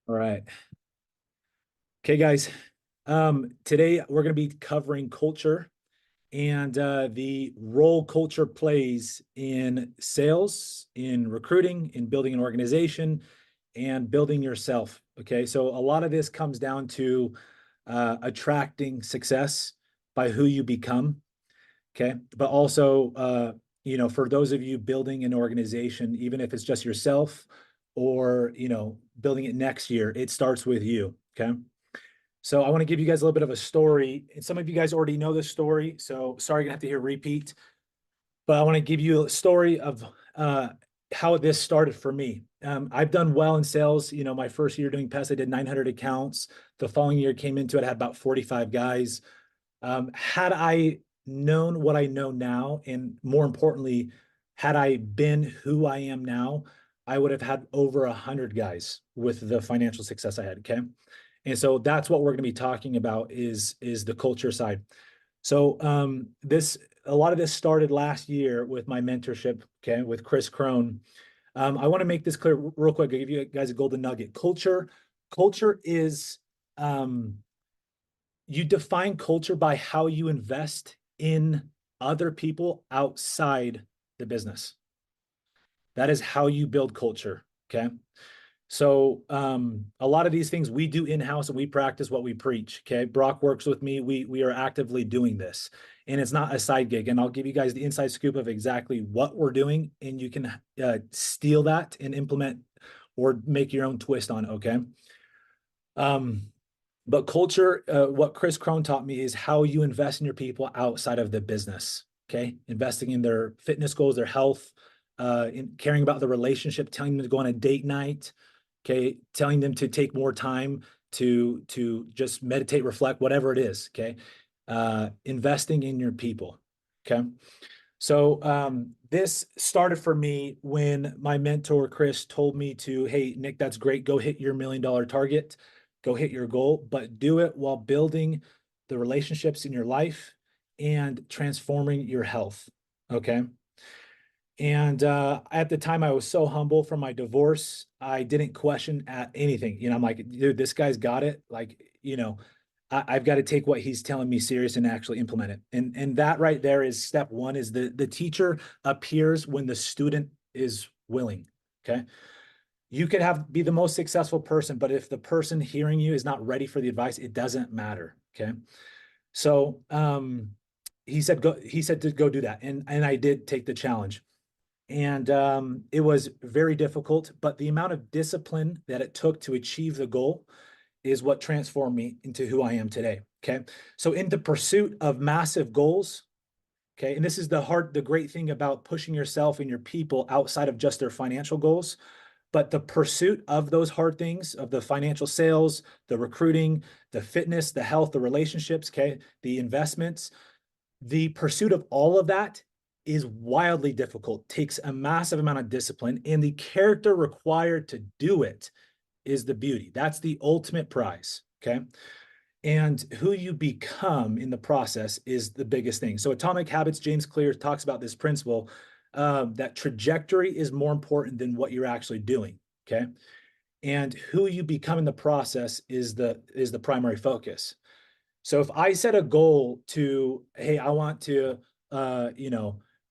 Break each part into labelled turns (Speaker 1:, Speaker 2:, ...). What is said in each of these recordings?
Speaker 1: All right. Okay, guys. Today we're going to be covering culture and the role culture plays in sales, in recruiting, in building an organization, and building yourself. Okay, so a lot of this comes down to attracting success by who you become. Okay, but also, for those of you building an organization, even if it's just yourself or building it next year, it starts with you. Okay. So I want to give you guys a little bit of a story. And some of you guys already know this story, so sorry you're gonna have to hear repeat. But I want to give you a story of how this started for me. I've done well in sales. My first year doing pests, I did 900 accounts. The following year came into it, I had about 45 guys. Had I known what I know now, and more importantly, had I been who I am now, I would have had over 100 guys with the financial success I had. Okay. And so that's what we're going to be talking about is the culture side. So this a lot of this started last year with my mentorship, okay, with Chris Crone. I want to make this clear real quick. I'll give you guys a golden nugget. Culture is you define culture by how you invest in other people outside the business. That is how you build culture. Okay. So a lot of these things we do in-house and we practice what we preach. Okay. Brock works with me. We are actively doing this. And it's not a side gig. And I'll give you guys the inside scoop of exactly what we're doing. And you can steal that and implement or make your own twist on it. Okay. But culture, what Chris Crone taught me is how you invest in your people outside of the business. Okay. Investing in their fitness goals, their health, in caring about the relationship, telling them to go on a date night. Okay. Telling them to take more time to just meditate, reflect, whatever it is. Okay. Investing in your people. Okay. So this started for me when my mentor, Chris, told me to, hey, Nick, that's great. Go hit your $1 million target. Go hit your goal, but do it while building the relationships in your life and transforming your health. Okay. And at the time, I was so humble from my divorce. I didn't question at anything. I'm like, dude, this guy's got it. Like, I've got to take what he's telling me serious and actually implement it. And that right there is step one. Is the teacher appears when the student is willing. Okay. You could be the most successful person, but if the person hearing you is not ready for the advice, it doesn't matter. Okay. So he said to go do that. And I did take the challenge. And it was very difficult, but the amount of discipline that it took to achieve the goal is what transformed me into who I am today. Okay. So in the pursuit of massive goals, okay, and this is the great thing about pushing yourself and your people outside of just their financial goals, but the pursuit of those hard things, of the financial sales, the recruiting, the fitness, the health, the relationships, okay, the investments, the pursuit of all of that is wildly difficult, takes a massive amount of discipline, and the character required to do it is the beauty. That's the ultimate prize. Okay. And who you become in the process is the biggest thing. So Atomic Habits, James Clear talks about this principle that trajectory is more important than what you're actually doing. Okay. And who you become in the process is the primary focus. So if I set a goal to, hey, I want to,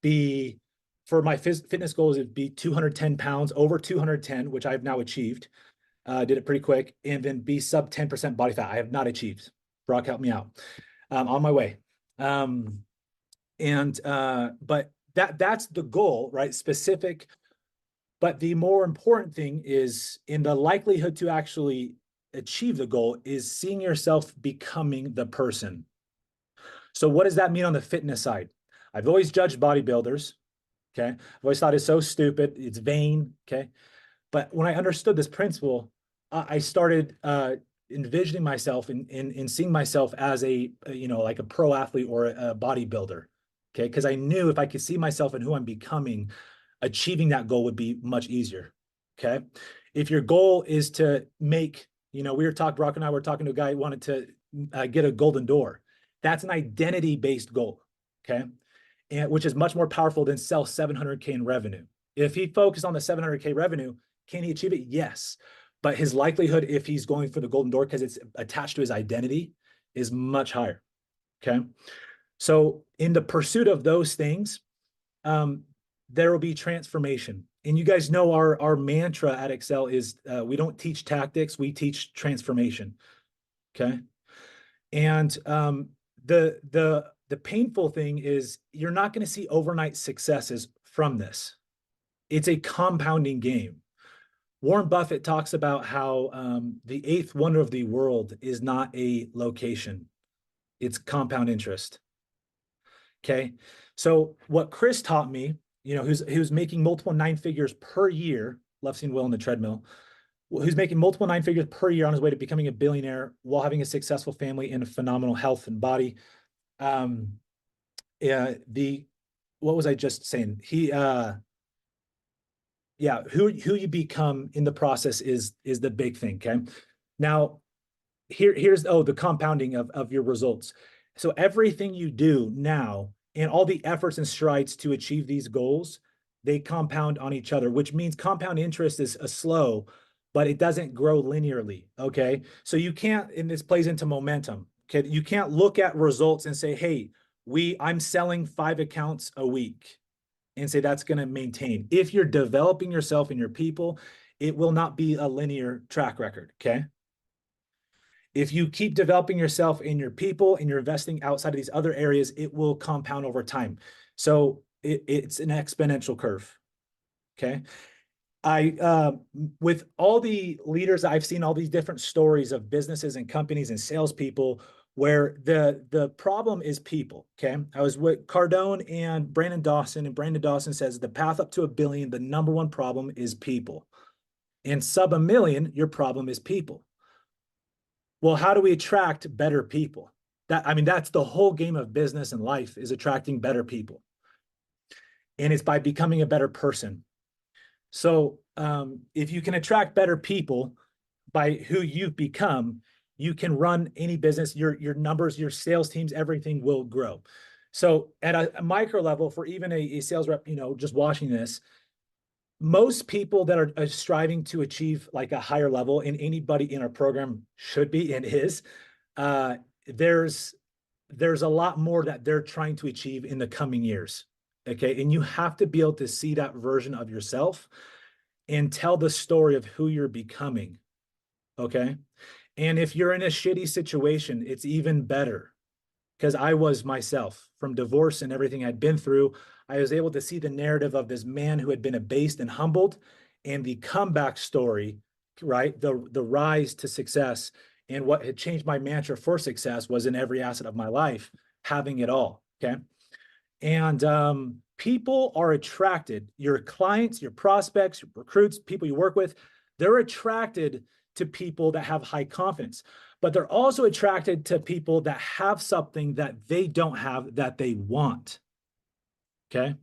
Speaker 1: be for my fitness goals, it'd be 210 pounds, over 210, which I've now achieved. Did it pretty quick, and then be sub 10% body fat. I have not achieved. Brock, help me out. On my way. But that's the goal, right? Specific. But the more important thing is in the likelihood to actually achieve the goal is seeing yourself becoming the person. So what does that mean on the fitness side? I've always judged bodybuilders. Okay. I've always thought it's so stupid. It's vain. Okay. But when I understood this principle, I started envisioning myself and seeing myself as like a pro athlete or a bodybuilder. Okay. Because I knew if I could see myself and who I'm becoming, achieving that goal would be much easier. Okay. If your goal is to make, Brock and I were talking to a guy who wanted to get a golden door. That's an identity based goal. Okay. And which is much more powerful than sell 700K in revenue. If he focused on the 700K revenue, can he achieve it? Yes. but his likelihood, if he's going for the golden door because it's attached to his identity, is much higher. Okay. So in the pursuit of those things, there will be transformation. And you guys know our mantra at Excel is we don't teach tactics, we teach transformation. Okay. And the painful thing is you're not going to see overnight successes from this. It's a compounding game. Warren Buffett talks about how the eighth wonder of the world is not a location, it's compound interest. Okay. So what Chris taught me, he was making multiple 9 figures per year, left seeing Will in the treadmill, who's making multiple 9 figures per year on his way to becoming a billionaire while having a successful family and a phenomenal health and body. What was I just saying? Who you become in the process is the big thing. Okay. Now here's the compounding of your results. So everything you do now and all the efforts and strides to achieve these goals, they compound on each other, which means compound interest is slow, but it doesn't grow linearly. Okay. So you can't, and this plays into momentum. Okay. You can't look at results and say, hey, I'm selling 5 accounts a week and say that's going to maintain. If you're developing yourself and your people, it will not be a linear track record. Okay. If you keep developing yourself and your people and you're investing outside of these other areas, it will compound over time. So it's an exponential curve. Okay. With all the leaders I've seen, all these different stories of businesses and companies and salespeople where the problem is people. Okay. I was with Cardone and Brandon Dawson, and Brandon Dawson says the path up to $1 billion, the number one problem is people. And sub $1 million, your problem is people. Well, how do we attract better people? That's the whole game of business and life, is attracting better people. And it's by becoming a better person. So if you can attract better people by who you've become, you can run any business, your numbers, your sales teams, everything will grow. So at a micro level, for even a sales rep, just watching this, most people that are striving to achieve like a higher level, and anybody in our program should be and is, there's a lot more that they're trying to achieve in the coming years. Okay. And you have to be able to see that version of yourself and tell the story of who you're becoming. Okay. And if you're in a shitty situation, it's even better, because I was myself, from divorce and everything I'd been through. I was able to see the narrative of this man who had been abased and humbled, and the comeback story, right? The rise to success. And what had changed my mantra for success was in every asset of my life, having it all. Okay. And people are attracted, your clients, your prospects, your recruits, people you work with, they're attracted to people that have high confidence, but they're also attracted to people that have something that they don't have that they want. Okay.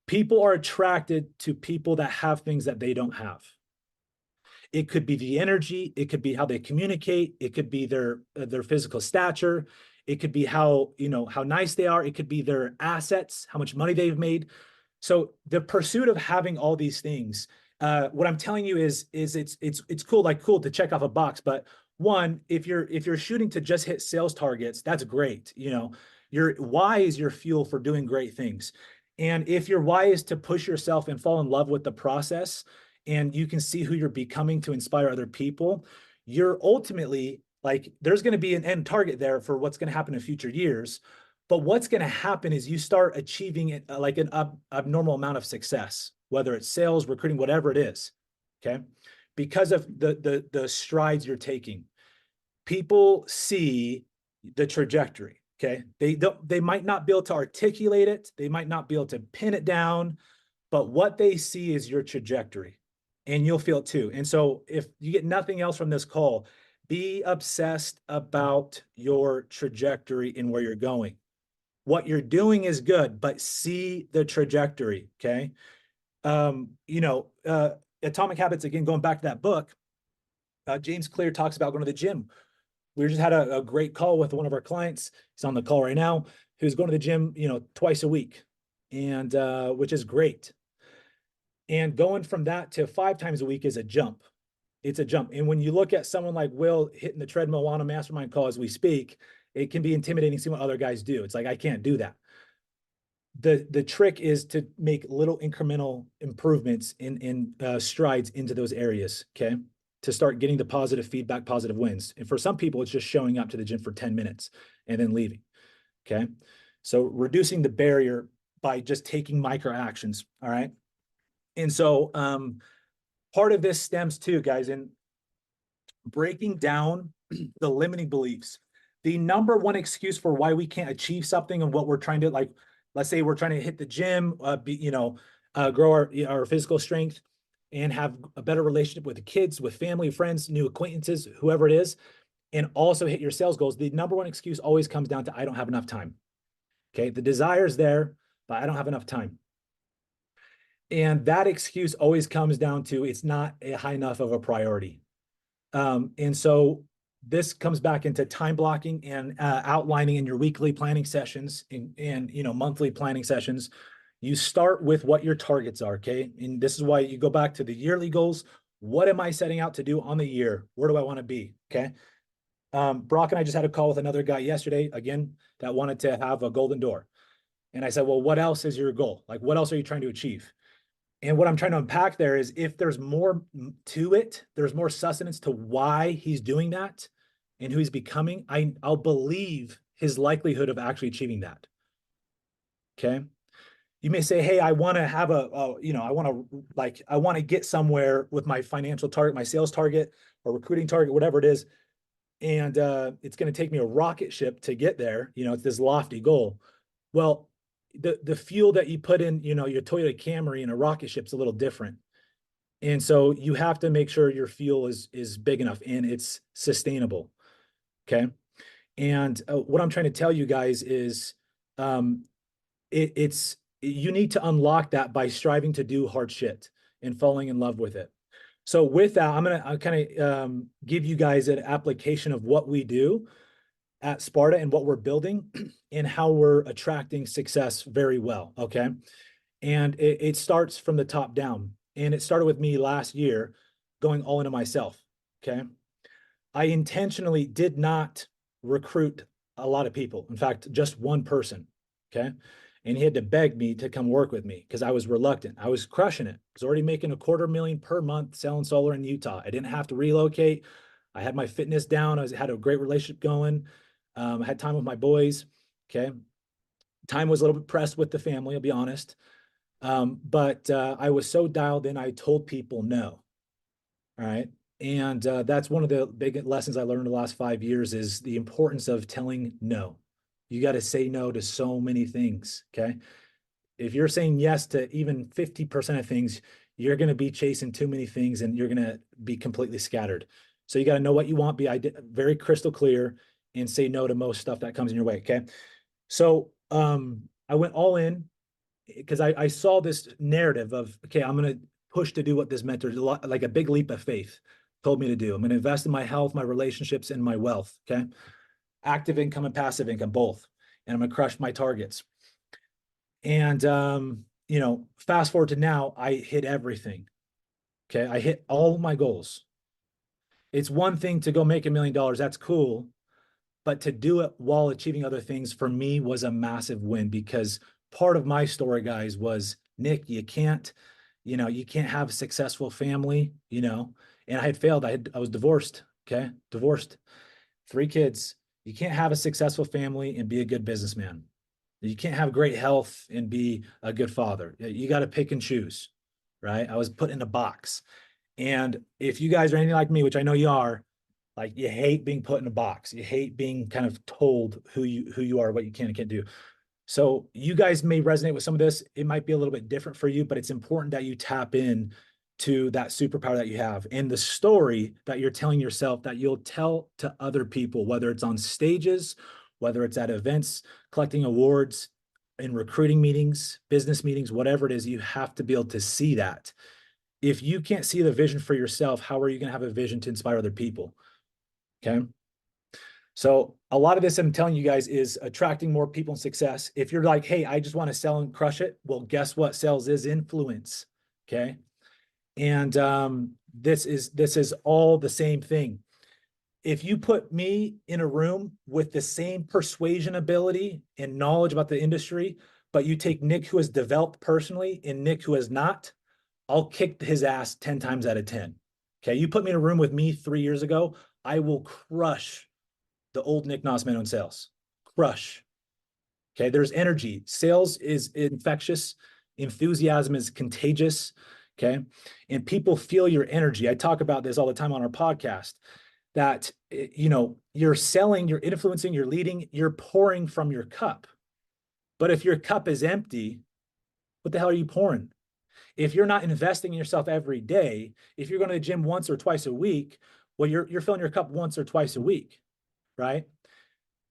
Speaker 1: People are attracted to people that have things that they don't have. It could be the energy, it could be how they communicate, it could be their physical stature, it could be how nice they are, it could be their assets, how much money they've made. So the pursuit of having all these things, what I'm telling you is it's cool to check off a box, but one, if you're shooting to just hit sales targets, that's great. Your why is your fuel for doing great things. And if your why is to push yourself and fall in love with the process, and you can see who you're becoming to inspire other people, you're ultimately there's going to be an end target there for what's going to happen in future years. But what's going to happen is you start achieving it like an abnormal amount of success, whether it's sales, recruiting, whatever it is. Okay. Because of the strides you're taking. People see the trajectory. Okay. They might not be able to articulate it. They might not be able to pin it down, but what they see is your trajectory, and you'll feel it too. And so if you get nothing else from this call, be obsessed about your trajectory and where you're going. What you're doing is good, but see the trajectory. Okay. Atomic Habits, again, going back to that book, James Clear talks about going to the gym. We just had a great call with one of our clients. He's on the call right now, who's going to the gym, twice a week, and which is great. And going from that to 5 times a week is a jump. It's a jump. And when you look at someone like Will hitting the treadmill on a mastermind call as we speak, it can be intimidating seeing what other guys do. It's like, I can't do that. The trick is to make little incremental improvements in strides into those areas, okay? To start getting the positive feedback, positive wins. And for some people, it's just showing up to the gym for 10 minutes and then leaving, okay? So reducing the barrier by just taking micro actions, all right? And so part of this stems too, guys, in breaking down the limiting beliefs. The number one excuse for why we can't achieve something and what we're trying to, like, let's say we're trying to hit the gym, grow our physical strength and have a better relationship with the kids, with family, friends, new acquaintances, whoever it is, and also hit your sales goals. The number one excuse always comes down to, I don't have enough time. Okay. The desire is there, but I don't have enough time. And that excuse always comes down to, it's not a high enough of a priority. And so this comes back into time blocking and outlining in your weekly planning sessions and monthly planning sessions. You start with what your targets are, okay? And this is why you go back to the yearly goals. What am I setting out to do on the year? Where do I want to be, okay? Brock and I just had a call with another guy yesterday, again, that wanted to have a golden door. And I said, well, what else is your goal? Like, what else are you trying to achieve? And what I'm trying to unpack there is, if there's more to it, there's more sustenance to why he's doing that and who he's becoming, I'll believe his likelihood of actually achieving that. Okay. You may say, hey, I want to have I want to get somewhere with my financial target, my sales target or recruiting target, whatever it is. And it's going to take me a rocket ship to get there. It's this lofty goal. Well, the fuel that you put in, your Toyota Camry and a rocket ship's a little different. And so you have to make sure your fuel is big enough and it's sustainable. Okay. And what I'm trying to tell you guys is you need to unlock that by striving to do hard shit and falling in love with it. So with that, I'm going to kind of give you guys an application of what we do at Sparta and what we're building and how we're attracting success very well. Okay. And it starts from the top down. And it started with me last year going all into myself. Okay. I intentionally did not recruit a lot of people. In fact, just one person. Okay. And he had to beg me to come work with me because I was reluctant. I was crushing it. I was already making $250,000 per month selling solar in Utah. I didn't have to relocate. I had my fitness down. I had a great relationship going. I had time with my boys. Okay. Time was a little bit pressed with the family, I'll be honest. But I was so dialed in, I told people no. All right. And that's one of the big lessons I learned in the last 5 years is the importance of telling no. You got to say no to so many things. Okay. If you're saying yes to even 50% of things, you're going to be chasing too many things and you're going to be completely scattered. So you got to know what you want, be very crystal clear and say no to most stuff that comes in your way. Okay. So I went all in because I saw this narrative of, okay, I'm going to push to do what this mentor, like a big leap of faith told me to do. I'm going to invest in my health, my relationships, and my wealth. Okay. Active income and passive income, both. And I'm going to crush my targets. And, fast forward to now, I hit everything. Okay. I hit all my goals. It's one thing to go make $1 million. That's cool. But to do it while achieving other things for me was a massive win because part of my story, guys, was Nick, you can't have a successful family, and I had failed. I was divorced. Okay. Divorced, 3 kids. You can't have a successful family and be a good businessman. You can't have great health and be a good father. You got to pick and choose, right? I was put in a box. And if you guys are anything like me, which I know you are, like you hate being put in a box. You hate being kind of told who you are, what you can and can't do. So you guys may resonate with some of this. It might be a little bit different for you, but it's important that you tap in to that superpower that you have and the story that you're telling yourself that you'll tell to other people, whether it's on stages, whether it's at events, collecting awards, in recruiting meetings, business meetings, whatever it is, you have to be able to see that. If you can't see the vision for yourself, how are you going to have a vision to inspire other people? Okay. So a lot of this I'm telling you guys is attracting more people and success. If you're like, hey, I just want to sell and crush it. Well, guess what? Sales is influence. Okay. And this is all the same thing. If you put me in a room with the same persuasion ability and knowledge about the industry, but you take Nick who has developed personally and Nick who has not, I'll kick his ass 10 times out of 10. Okay. You put me in a room with me 3 years ago, I will crush the old Nick Nossman on sales. Crush. Okay. There's energy. Sales is infectious. Enthusiasm is contagious. Okay. And people feel your energy. I talk about this all the time on our podcast that, you're selling, you're influencing, you're leading, you're pouring from your cup. But if your cup is empty, what the hell are you pouring? If you're not investing in yourself every day, if you're going to the gym once or twice a week, well, you're filling your cup once or twice a week, right?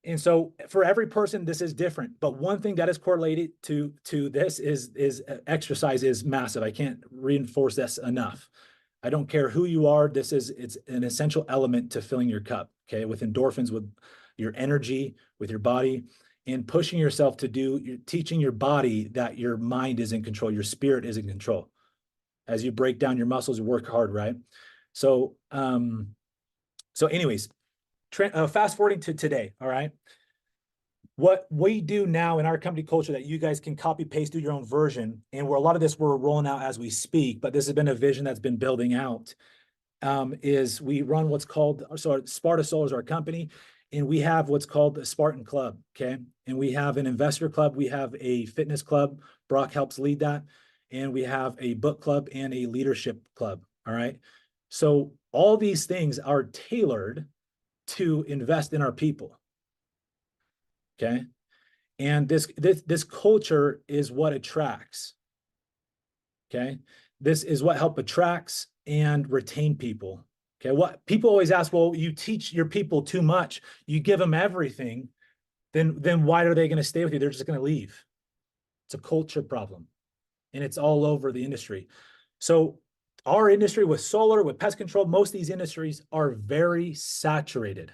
Speaker 1: And so for every person, this is different. But one thing that is correlated to this is exercise is massive. I can't reinforce this enough. I don't care who you are. It's an essential element to filling your cup, okay? With endorphins, with your energy, with your body, and pushing yourself to you're teaching your body that your mind is in control, your spirit is in control. As you break down your muscles, you work hard, right? So, anyways, fast forwarding to today, all right? What we do now in our company culture that you guys can copy paste, do your own version, and where a lot of this we're rolling out as we speak, but this has been a vision that's been building out, is we run what's called, so Sparta Soul is our company, and we have what's called the Spartan Club, okay? And we have an investor club, we have a fitness club, Brock helps lead that, and we have a book club and a leadership club, all right? So all these things are tailored to invest in our people, okay? And this culture is what attracts, okay? This is what help attracts and retain people, okay? What people always ask, well, you teach your people too much, you give them everything, then why are they going to stay with you? They're just going to leave. It's a culture problem, and it's all over the industry. So our industry with solar, with pest control, most of these industries are very saturated,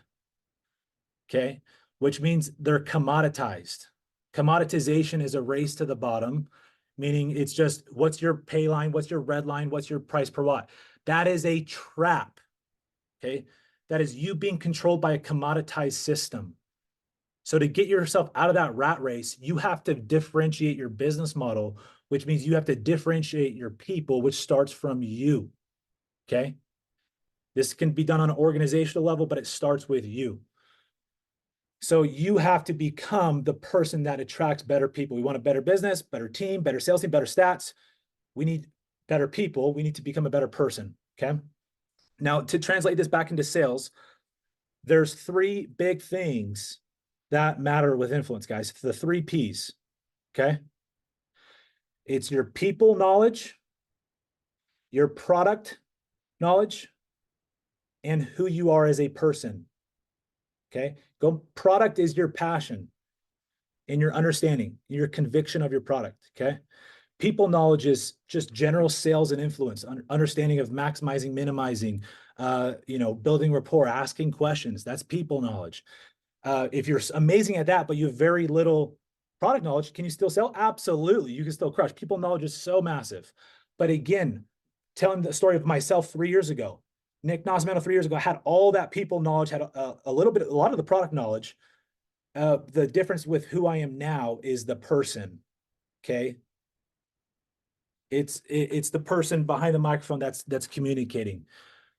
Speaker 1: okay? Which means they're commoditized. Commoditization is a race to the bottom, meaning it's just what's your pay line, what's your red line, what's your price per watt. That is a trap, okay? That is you being controlled by a commoditized system. So to get yourself out of that rat race, you have to differentiate your business model, which means you have to differentiate your people, which starts from you, okay? This can be done on an organizational level, but it starts with you. So you have to become the person that attracts better people. We want a better business, better team, better sales team, better stats. We need better people. We need to become a better person, okay? Now, to translate this back into sales, there's three big things that matter with influence, guys. It's the 3 Ps, okay? It's your people knowledge, your product knowledge, and who you are as a person, okay? Product is your passion and your understanding, your conviction of your product, okay? People knowledge is just general sales and influence, understanding of maximizing, minimizing, building rapport, asking questions. That's people knowledge. If you're amazing at that, but you have very little product knowledge, can you still sell? Absolutely. You can still crush. People knowledge is so massive. But again, telling the story of myself 3 years ago, Nick Nossman 3 years ago had all that people knowledge, had a lot of the product knowledge. The difference with who I am now is the person, okay? It's the person behind the microphone that's communicating.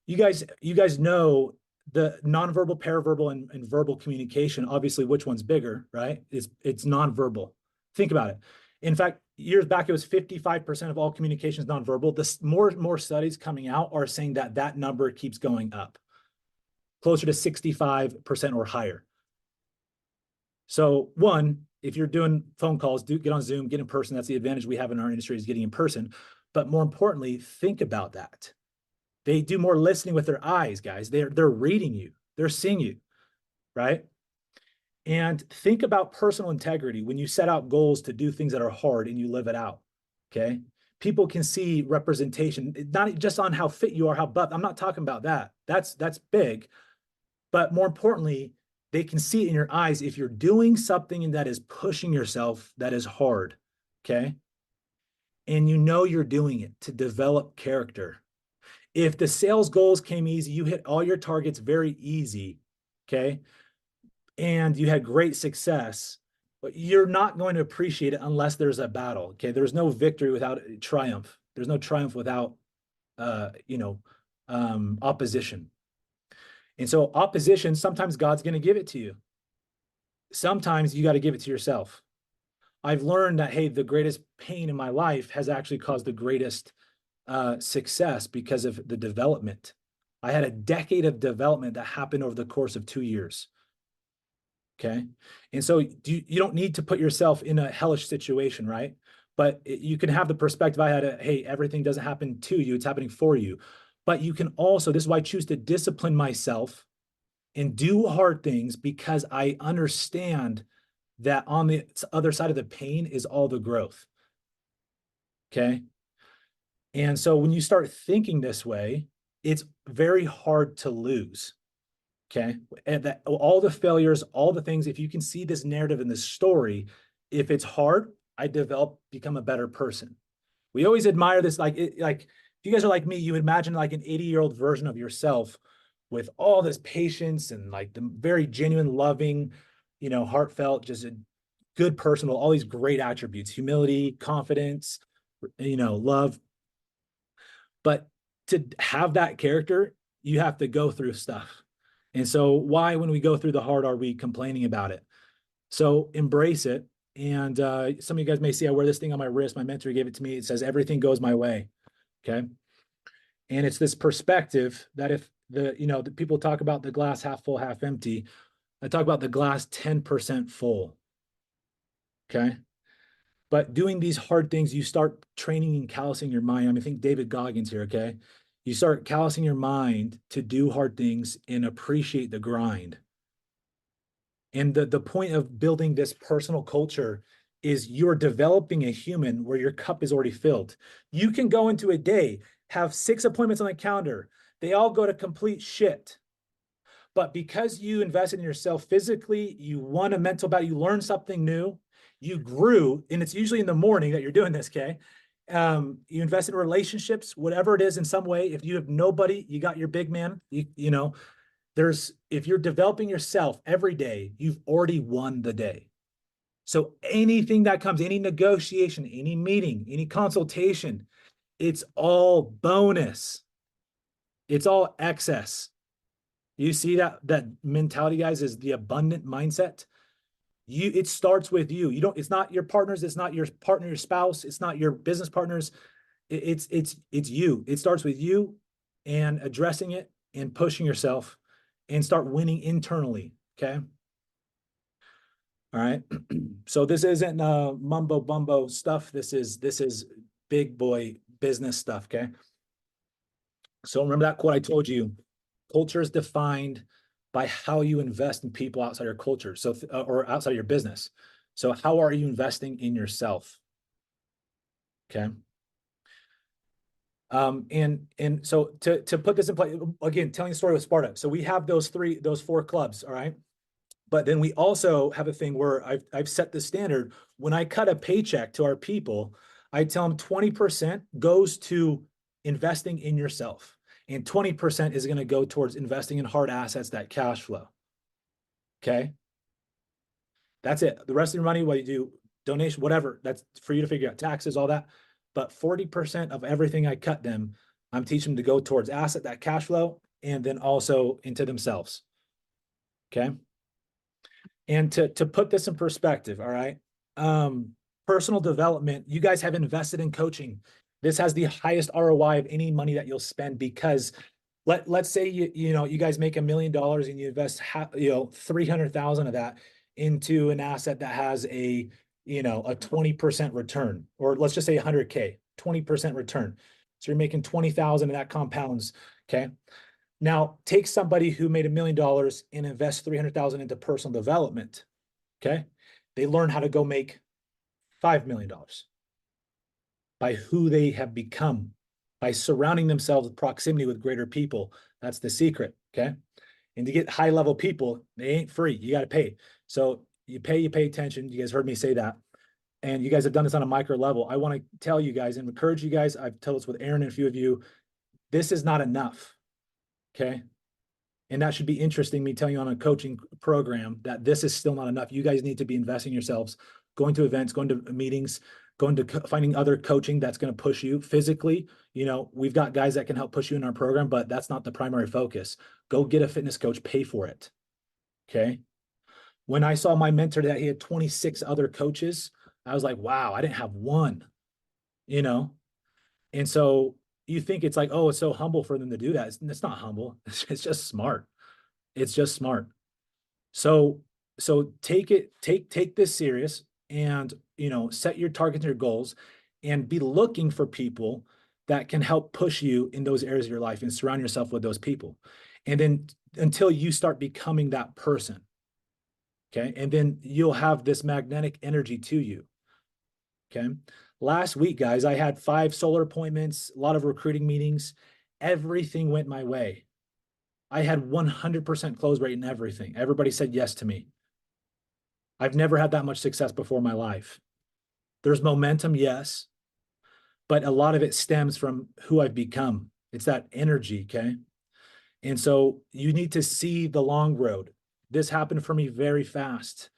Speaker 1: You guys know the nonverbal, paraverbal, and verbal communication. Obviously, which one's bigger, right? It's nonverbal. Think about it. In fact, years back, it was 55% of all communications nonverbal. This more studies coming out are saying that number keeps going up, closer to 65% or higher. So one, if you're doing phone calls, get on Zoom, get in person. That's the advantage we have in our industry, is getting in person. But more importantly, think about that. They do more listening with their eyes, guys. They're reading you. They're seeing you, right? And think about personal integrity when you set out goals to do things that are hard and you live it out, okay? People can see representation, not just on how fit you are, how buff. I'm not talking about that. That's big. But more importantly, they can see it in your eyes if you're doing something that is pushing yourself, that is hard, okay? And you know you're doing it to develop character. If the sales goals came easy, you hit all your targets very easy, okay, and you had great success, but you're not going to appreciate it unless there's a battle, okay? There's no victory without triumph. There's no triumph without, opposition. And so opposition, sometimes God's going to give it to you. Sometimes you got to give it to yourself. I've learned that, hey, the greatest pain in my life has actually caused the greatest success because of the development. I had a decade of development that happened over the course of 2 years. Okay. And so you don't need to put yourself in a hellish situation, right? But you can have the perspective I had, hey, everything doesn't happen to you, it's happening for you. But you can also, this is why I choose to discipline myself and do hard things, because I understand that on the other side of the pain is all the growth. Okay. And so when you start thinking this way, it's very hard to lose. Okay. And that all the failures, all the things, if you can see this narrative in this story, if it's hard, I become a better person. We always admire this, like if you guys are like me, you imagine like an 80-year-old version of yourself with all this patience and like the very genuine, loving, heartfelt, just a good person with all these great attributes, humility, confidence, love. But to have that character, you have to go through stuff. And so why, when we go through the hard, are we complaining about it? So embrace it. And some of you guys may see I wear this thing on my wrist. My mentor gave it to me. It says, everything goes my way. Okay. And it's this perspective that if the people talk about the glass half full, half empty, I talk about the glass 10% full. Okay. But doing these hard things, you start training and callousing your mind. I mean, think David Goggins here, okay? You start callousing your mind to do hard things and appreciate the grind. And the point of building this personal culture is you're developing a human where your cup is already filled. You can go into a day, have 6 appointments on the calendar. They all go to complete shit. But because you invested in yourself physically, you won a mental battle, you learned something new, you grew, and it's usually in the morning that you're doing this, okay? You invest in relationships, whatever it is, in some way. If you have nobody, you got your big man. If you're developing yourself every day, you've already won the day. So anything that comes, any negotiation, any meeting, any consultation, it's all bonus. It's all excess. You see that mentality, guys, is the abundant mindset. It starts with you. It's not your partners, it's not your partner, your spouse, it's not your business partners. It's you. It starts with you and addressing it and pushing yourself and start winning internally. Okay. All right. So this isn't mumbo bumbo stuff. This is big boy business stuff. Okay. So remember that quote I told you, culture is defined by how you invest in people outside your culture. So, or outside your business. So how are you investing in yourself? Okay. And so to put this in place, again, telling the story with Sparta. So we have those 4 clubs. All right. But then we also have a thing where I've set the standard. When I cut a paycheck to our people, I tell them 20% goes to investing in yourself, and 20% is going to go towards investing in hard assets that cash flow. Okay. That's it. The rest of your money, what you do, donation, whatever, that's for you to figure out, taxes, all that. But 40% of everything I cut them, I'm teaching them to go towards asset that cash flow, and then also into themselves. Okay. And to put this in perspective, all right, personal development, you guys have invested in coaching. This has the highest ROI of any money that you'll spend, because let's say you guys make $1 million and you invest 300,000 of that into an asset that has a 20% return, or let's just say 100K, 20% return. So you're making 20,000 and that compounds. Okay. Now take somebody who made $1 million and invest 300,000 into personal development. Okay. They learn how to go make $5 million by who they have become, by surrounding themselves with proximity with greater people. That's the secret. Okay. And to get high level people, they ain't free. You got to pay. So you pay attention. You guys heard me say that. And you guys have done this on a micro level. I want to tell you guys and encourage you guys. I've told this with Aaron and a few of you. this is not enough. Okay. And that should be interesting, me telling you on a coaching program that this is still not enough. You guys need to be investing yourselves, going to events, going to meetings, going to finding other coaching that's going to push you physically. You know, we've got guys that can help push you in our program, but that's not the primary focus. Go get a fitness coach, pay for it. Okay. When I saw my mentor that he had 26 other coaches, I was like, wow, I didn't have one, you know? And so you think it's like, oh, it's so humble for them to do that. It's not humble. It's just smart. It's just smart. So take this serious, and set your targets and your goals, and be looking for people that can help push you in those areas of your life, and surround yourself with those people. And then until you start becoming that person. Okay. And then you'll have this magnetic energy to you. Okay. Last week, guys, I had 5 solar appointments, a lot of recruiting meetings. Everything went my way. I had 100% close rate in everything. Everybody said yes to me. I've never had that much success before in my life. There's momentum, yes, but a lot of it stems from who I've become. It's that energy, okay? And so you need to see the long road. This happened for me very fast.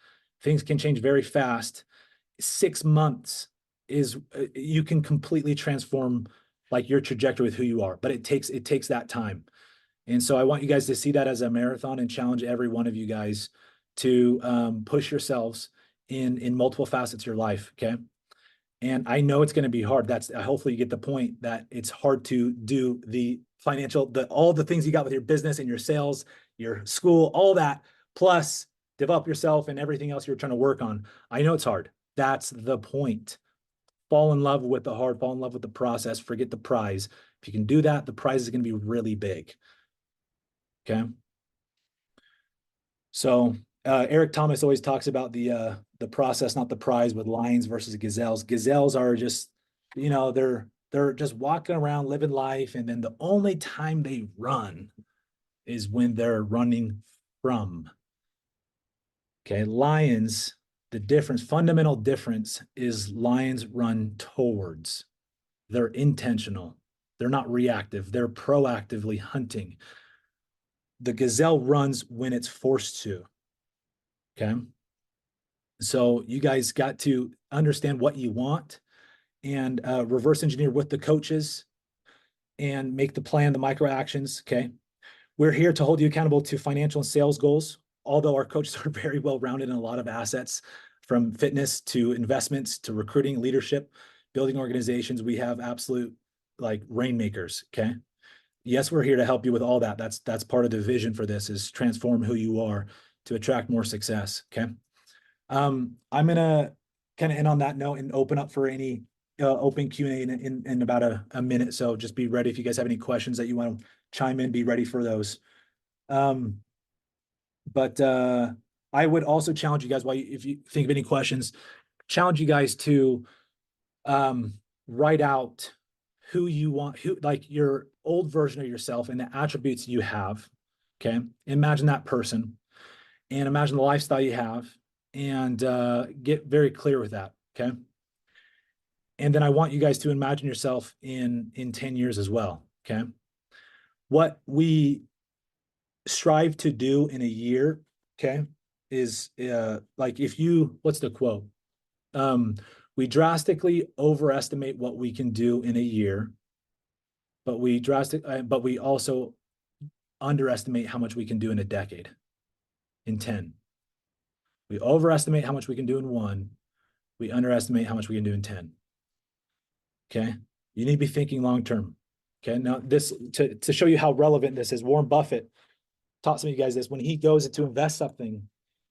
Speaker 1: Things can change very fast. 6 months is you can completely transform like your trajectory with who you are, but it takes that time. And so I want you guys to see that as a marathon, and challenge every one of you guys to push yourselves in multiple facets of your life. Okay. And I know it's going to be hard. That's hopefully you get the point that it's hard to do the financial, all the things you got with your business and your sales, your school, all that, plus develop yourself and everything else you're trying to work on. I know it's hard. That's the point. Fall in love with the hard, fall in love with the process, forget the prize. If you can do that, the prize is going to be really big. Okay. So Eric Thomas always talks about the process, not the prize, with lions versus gazelles. Gazelles are just, they're just walking around living life, and then the only time they run is when they're running from. Okay, lions, fundamental difference is lions run towards. They're intentional. They're not reactive. They're proactively hunting. The gazelle runs when it's forced to. Okay. So you guys got to understand what you want, and reverse engineer with the coaches, and make the plan, the micro actions. Okay. We're here to hold you accountable to financial and sales goals. Although our coaches are very well rounded in a lot of assets, from fitness to investments to recruiting, leadership, building organizations, we have absolute like rainmakers. Okay. Yes, we're here to help you with all that. That's part of the vision for this, is transform who you are to attract more success. Okay. I'm gonna kind of end on that note and open up for any open Q&A in about a minute. So just be ready if you guys have any questions that you want to chime in. Be ready for those. But I would also challenge you guys, if you think of any questions, challenge you guys to write out who you want, like your old version of yourself and the attributes you have. Okay, imagine that person, and imagine the lifestyle you have, and get very clear with that. Okay. And then I want you guys to imagine yourself in 10 years as well. Okay. What we strive to do in a year, okay, is like, what's the quote? We drastically overestimate what we can do in a year, but we also underestimate how much we can do in a decade, in 10. We overestimate how much we can do in 1. We underestimate how much we can do in 10. Okay. You need to be thinking long-term. Okay. Now this, to show you how relevant this is, Warren Buffett taught some of you guys this. When he goes to invest something,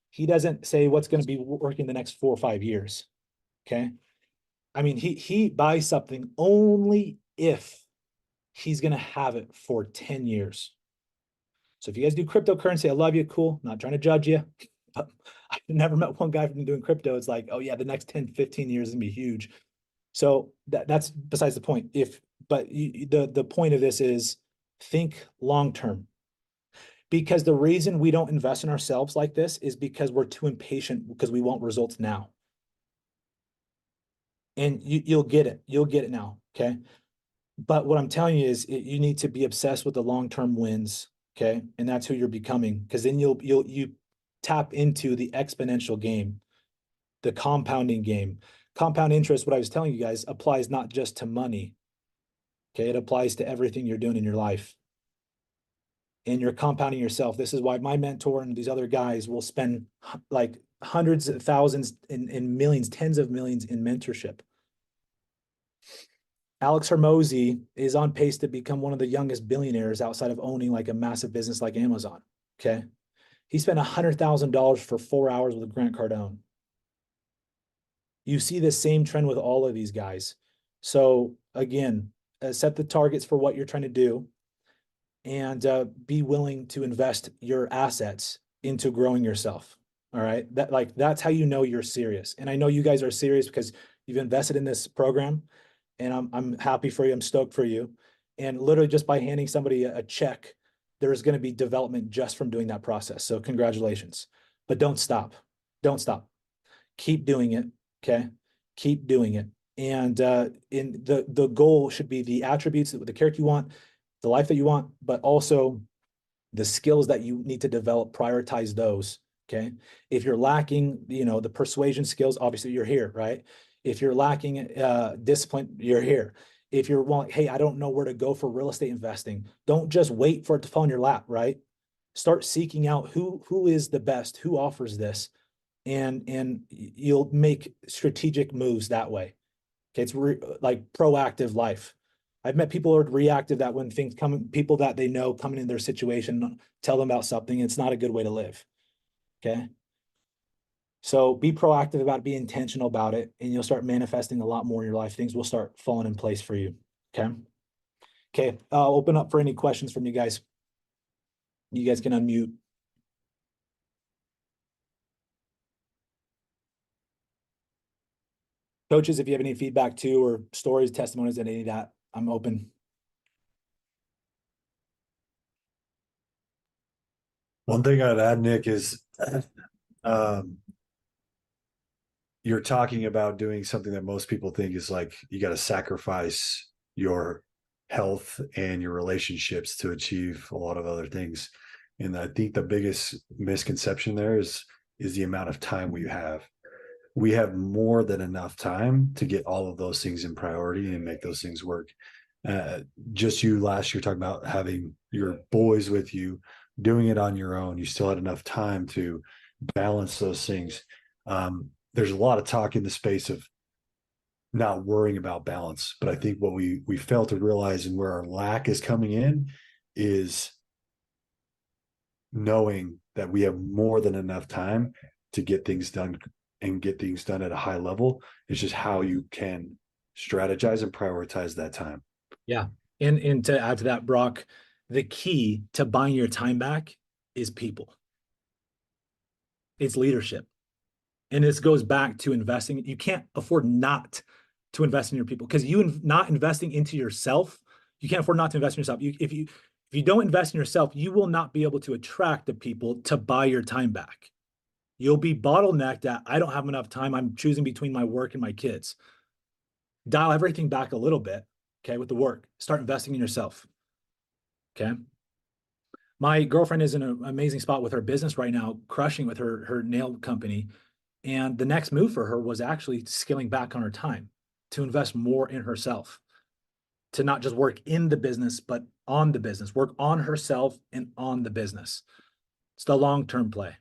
Speaker 1: he doesn't say what's going to be working the next 4 or 5 years. Okay. I mean, he buys something only if he's going to have it for 10 years. So if you guys do cryptocurrency, I love you. Cool. Not trying to judge you. But I've never met one guy from doing crypto. It's like, oh yeah, the next 10, 15 years is gonna be huge. So that's besides the point. The point of this is think long-term, because the reason we don't invest in ourselves like this is because we're too impatient, because we want results now. And you'll get it. You'll get it now. Okay. But what I'm telling you is you need to be obsessed with the long-term wins. Okay. And that's who you're becoming. Because then you tap into the exponential game, the compounding game. Compound interest, what I was telling you guys, applies not just to money. Okay. It applies to everything you're doing in your life. And you're compounding yourself. This is why my mentor and these other guys will spend like hundreds of thousands and millions, tens of millions in mentorship. Alex Hermosi is on pace to become one of the youngest billionaires outside of owning like a massive business like Amazon. Okay. He spent $100,000 for 4 hours with Grant Cardone. You see the same trend with all of these guys. So again, set the targets for what you're trying to do, and be willing to invest your assets into growing yourself. All right. That's how you know you're serious. And I know you guys are serious because you've invested in this program, and I'm happy for you. I'm stoked for you. And literally just by handing somebody a check, there's going to be development just from doing that process. So congratulations. But don't stop. Don't stop. Keep doing it. Okay. Keep doing it. And in the goal should be the attributes, the character you want, the life that you want, but also the skills that you need to develop. Prioritize those. Okay. If you're lacking, the persuasion skills, obviously you're here, right? If you're lacking discipline, you're here. If you're like, hey, I don't know where to go for real estate investing, don't just wait for it to fall in your lap, right? Start seeking out who is the best, who offers this, and you'll make strategic moves that way. Okay, it's like proactive life. I've met people who are reactive, that when things come, people that they know coming in their situation, tell them about something. It's not a good way to live. Okay. So be proactive about it, be intentional about it, and you'll start manifesting a lot more in your life. Things will start falling in place for you. Okay. Okay. I'll open up for any questions from you guys. You guys can unmute. Coaches, if you have any feedback too, or stories, testimonies, and any of that, I'm open.
Speaker 2: One thing I'd add, Nick, is you're talking about doing something that most people think is like you got to sacrifice your health and your relationships to achieve a lot of other things. And I think the biggest misconception there is the amount of time we have. We have more than enough time to get all of those things in priority and make those things work. Uh, just you last year talking about having your boys with you, doing it on your own. You still had enough time to balance those things. There's a lot of talk in the space of not worrying about balance, but I think what we fail to realize and where our lack is coming in is knowing that we have more than enough time to get things done and get things done at a high level. It's just how you can strategize and prioritize that time.
Speaker 1: Yeah. And to add to that, Brock, the key to buying your time back is people. It's leadership. And this goes back to investing. You can't afford not to invest in your people, because not investing into yourself, you can't afford not to invest in yourself. If you don't invest in yourself, you will not be able to attract the people to buy your time back. You'll be bottlenecked at, I don't have enough time. I'm choosing between my work and my kids. Dial everything back a little bit, okay, with the work. Start investing in yourself. Okay. My girlfriend is in an amazing spot with her business right now, crushing with her nail company. And the next move for her was actually scaling back on her time to invest more in herself, to not just work in the business, but on the business, work on herself and on the business. It's the long-term play.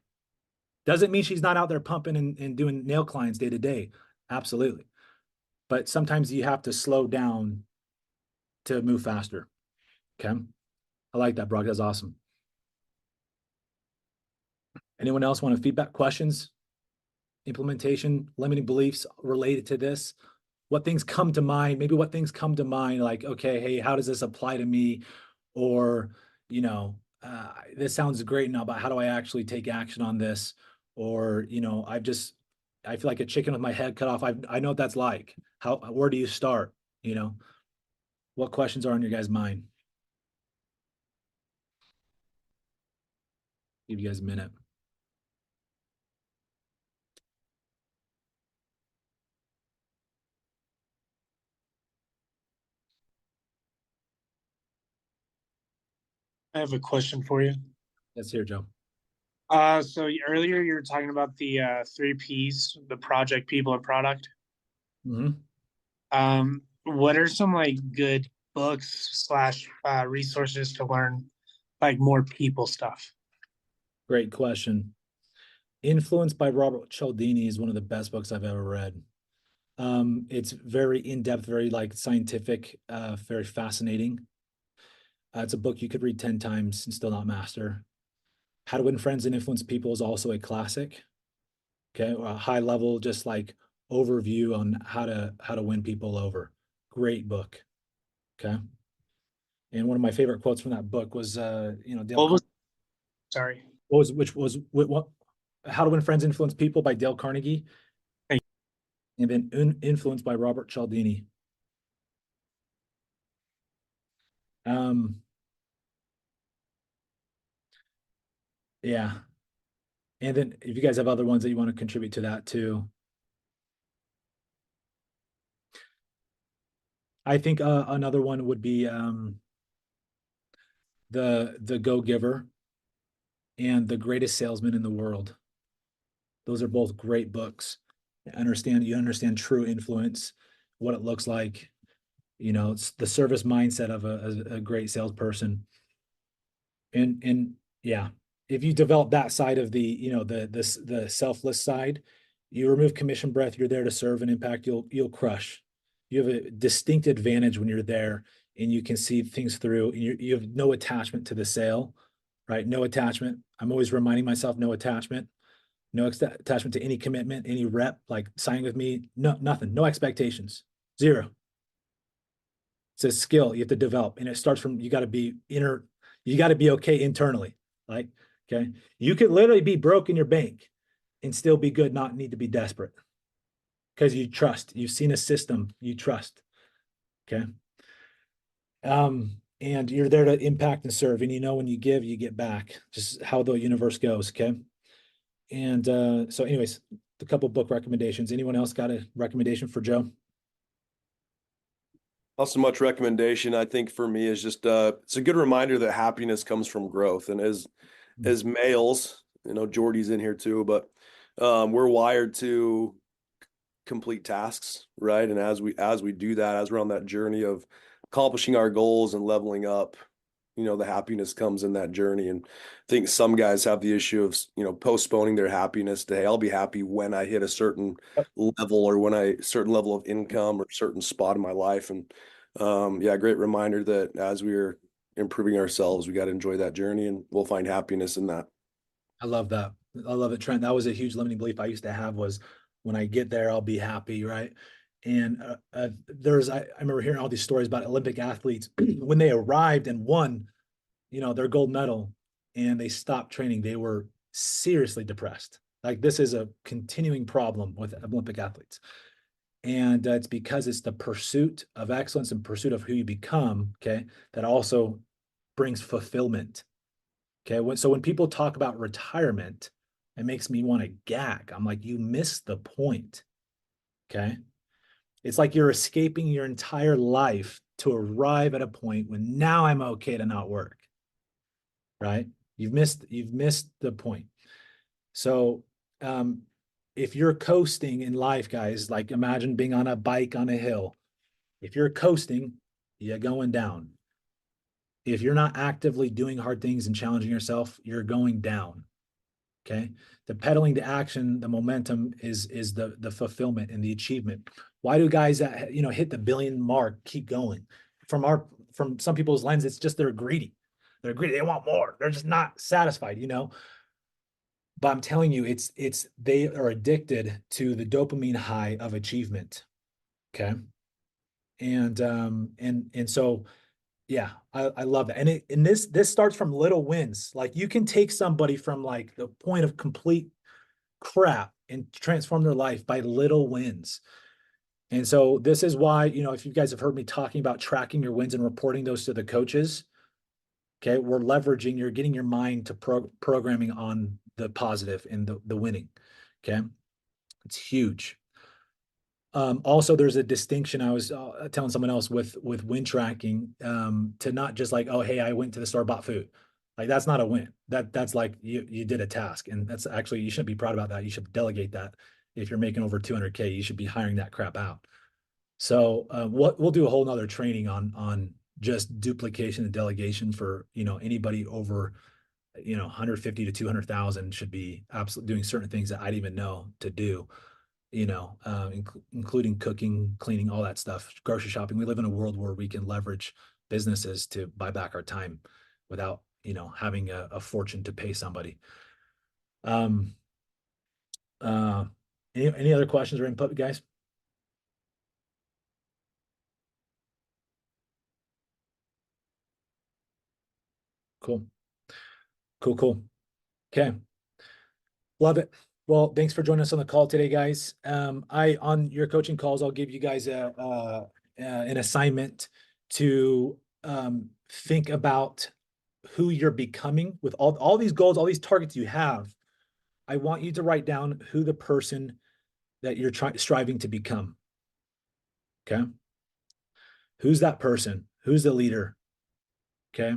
Speaker 1: Doesn't mean she's not out there pumping and doing nail clients day to day. Absolutely. But sometimes you have to slow down to move faster. Okay. I like that, Brock. That's awesome. Anyone else want to feedback, questions, implementation, limiting beliefs related to this? What things come to mind? Maybe what things come to mind, like, okay, hey, how does this apply to me? Or, this sounds great now, but how do I actually take action on this? Or, I feel like a chicken with my head cut off. I know what that's like. Where do you start? What questions are on your guys' mind? Give you guys a minute.
Speaker 3: I have a question for you.
Speaker 1: Let's hear, Joe.
Speaker 3: Earlier you were talking about the three P's, the project, people, and product.
Speaker 1: Mhm.
Speaker 3: What are some like good books slash resources to learn like more people stuff?
Speaker 1: Great question. Influenced by Robert Cialdini is one of the best books I've ever read. It's very in-depth, very like scientific, very fascinating. It's a book you could read 10 times and still not master. How to Win Friends and Influence People is also a classic. Okay, a high level, just like overview on how to win people over. Great book. Okay. And one of my favorite quotes from that book was Dale
Speaker 3: What was
Speaker 1: Carnegie.
Speaker 3: sorry.
Speaker 1: What How to Win Friends Influence People by Dale Carnegie,
Speaker 3: Thank
Speaker 1: and then Influenced by Robert Cialdini. Yeah. And then if you guys have other ones that you want to contribute to that too. I think another one would be the Go Giver and The Greatest Salesman in the World. Those are both great books. You understand true influence, what it looks like. It's the service mindset of a great salesperson. And yeah, if you develop that side of the selfless side, you remove commission breath, you're there to serve and impact, you'll crush. You have a distinct advantage when you're there and you can see things through, and you have no attachment to the sale, right? No attachment. I'm always reminding myself, no attachment, no attachment to any commitment, any rep, like signing with me, no, nothing, no expectations, zero. It's a skill you have to develop, and it starts from you got to be okay internally. Like, okay, you could literally be broke in your bank and still be good, not need to be desperate because you trust. You've seen a system you trust. Okay. And you're there to impact and serve. And when you give, you get back. Just how the universe goes. Okay. And so, anyways, a couple book recommendations. Anyone else got a recommendation for Joe?
Speaker 4: Not so much recommendation. I think for me is just it's a good reminder that happiness comes from growth. And as males, Jordy's in here too, but we're wired to complete tasks, right? And as we do that, as we're on that journey of accomplishing our goals and leveling up, the happiness comes in that journey. And I think some guys have the issue of postponing their happiness to, hey, I'll be happy when I hit a certain level, or when I certain level of income or certain spot in my life. And yeah, great reminder that as we're improving ourselves, we got to enjoy that journey, and we'll find happiness in that.
Speaker 1: I love that. I love it, Trent. That was a huge limiting belief I used to have, was when I get there, I'll be happy, right? And I remember hearing all these stories about Olympic athletes when they arrived and won, their gold medal, and they stopped training. They were seriously depressed. Like, this is a continuing problem with Olympic athletes. And it's because it's the pursuit of excellence and pursuit of who you become, okay, that also brings fulfillment. Okay. So when people talk about retirement, it makes me want to gag. I'm like, you missed the point. Okay. It's like you're escaping your entire life to arrive at a point when now I'm okay to not work. Right. You've missed the point. So if you're coasting in life, guys, like imagine being on a bike on a hill. If you're coasting, you're going down. If you're not actively doing hard things and challenging yourself, you're going down. Okay. The pedaling to action, the momentum is the fulfillment and the achievement. Why do guys that hit the billion mark keep going? From some people's lens, it's just they're greedy. They're greedy. They want more. They're just not satisfied, But I'm telling you, it's they are addicted to the dopamine high of achievement. Okay. And so yeah, I love that. And this starts from little wins. Like, you can take somebody from like the point of complete crap and transform their life by little wins. And so this is why, if you guys have heard me talking about tracking your wins and reporting those to the coaches, okay, you're getting your mind to programming on the positive and the winning. Okay. It's huge. Also, there's a distinction. I was telling someone else with win tracking, to not just like, oh, hey, I went to the store, bought food. Like that's not a win. That's like you did a task, and that's actually, you shouldn't be proud about that. You should delegate that. If you're making over 200K, you should be hiring that crap out. So we'll do a whole nother training on just duplication and delegation for, anybody over, 150 to 200,000 should be absolutely doing certain things that I didn't even know to do, including cooking, cleaning, all that stuff, grocery shopping. We live in a world where we can leverage businesses to buy back our time without, having a fortune to pay somebody. Any other questions or input, guys? Cool. Cool. Okay. Love it. Well, thanks for joining us on the call today, guys. On your coaching calls, I'll give you guys an assignment to think about who you're becoming with all these goals, all these targets you have. I want you to write down who the person that you're striving to become. Okay. Who's that person? Who's the leader? Okay.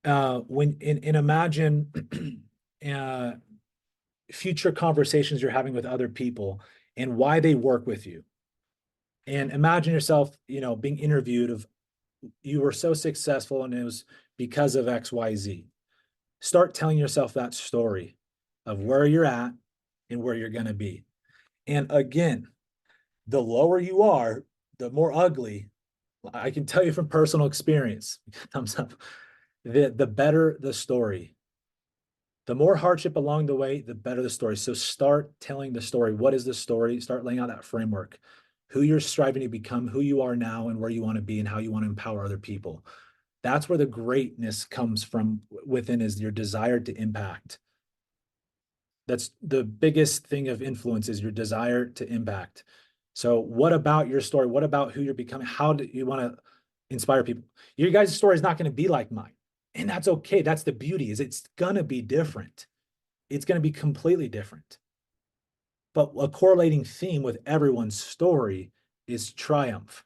Speaker 1: Imagine future conversations you're having with other people and why they work with you. And imagine yourself, being interviewed of, you were so successful and it was because of XYZ. Start telling yourself that story of where you're at and where you're going to be. And again, the lower you are, the more ugly. I can tell you from personal experience, thumbs up, the better the story. The more hardship along the way, the better the story. So start telling the story. What is the story? Start laying out that framework, who you're striving to become, who you are now, and where you want to be, and how you want to empower other people. That's where the greatness comes from within, is your desire to impact. That's the biggest thing of influence, is your desire to impact. So what about your story? What about who you're becoming? How do you want to inspire people? Your guys' story is not going to be like mine. And that's okay. That's the beauty, is it's going to be different. It's going to be completely different. But a correlating theme with everyone's story is triumph.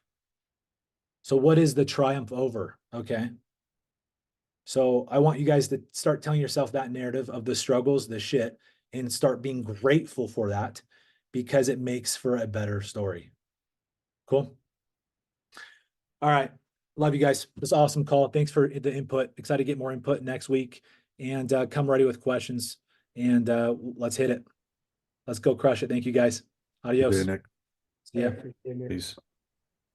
Speaker 1: So what is the triumph over? Okay. So I want you guys to start telling yourself that narrative of the struggles, the shit, and start being grateful for that, because it makes for a better story. Cool. All right. Love you guys. This awesome call. Thanks for the input. Excited to get more input next week, and come ready with questions, and let's hit it. Let's go crush it. Thank you guys. Adios.
Speaker 2: Nick.
Speaker 1: See ya.
Speaker 2: Peace.